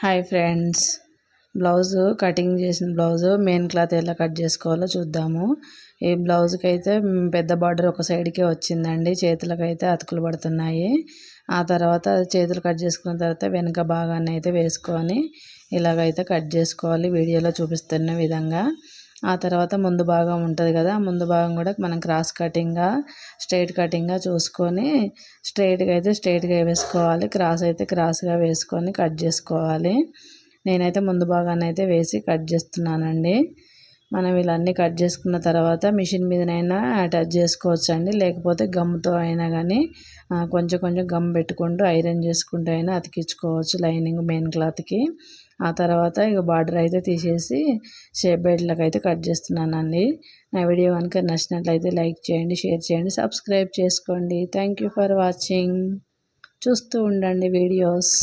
Hi friends, blouse cutting చేసిన blouse main cloth ఎలా cut చేసుకోవాలో చూద్దాము. ఈ బ్లౌజ్కి అయితే పెద్ద బార్డర్ ఒక సైడ్కే వచ్చిందండి. చేతులకు అయితే అతుకులు పడుతున్నాయి. ఆ తర్వాత చేతులు కట్ చేసుకున్న తర్వాత వెనుక భాగాన్ని అయితే వేసుకొని ఇలాగైతే కట్ చేసుకోవాలి వీడియోలో చూపిస్తున్న విధంగా. ఆ తర్వాత ముందు భాగం ఉంటుంది కదా, ముందు భాగం కూడా మనం క్రాస్ కటింగ్గా స్ట్రైట్ కటింగ్గా చూసుకొని స్ట్రైట్గా అయితే స్ట్రైట్గా వేసుకోవాలి, క్రాస్ అయితే క్రాస్గా వేసుకొని కట్ చేసుకోవాలి. నేనైతే ముందు భాగాన్ని అయితే వేసి కట్ చేస్తున్నానండి. మనం ఇలా అన్నీ కట్ చేసుకున్న తర్వాత మిషన్ మీదనైనా అటాచ్ చేసుకోవచ్చు అండి, లేకపోతే గమ్తో అయినా కానీ కొంచెం కొంచెం గమ్ పెట్టుకుంటూ ఐరన్ చేసుకుంటూ అయినా అతికించుకోవచ్చు లైనింగ్ మెయిన్ క్లాత్కి. ఆ తర్వాత ఇక బార్డర్ అయితే తీసేసి షేప్ బెల్ట్లకు అయితే కట్ చేస్తున్నానండి. నా వీడియో కనుక నచ్చినట్లయితే లైక్ చేయండి, షేర్ చేయండి, సబ్స్క్రైబ్ చేసుకోండి. Thank you for watching. చూస్తూ ఉండండి వీడియోస్.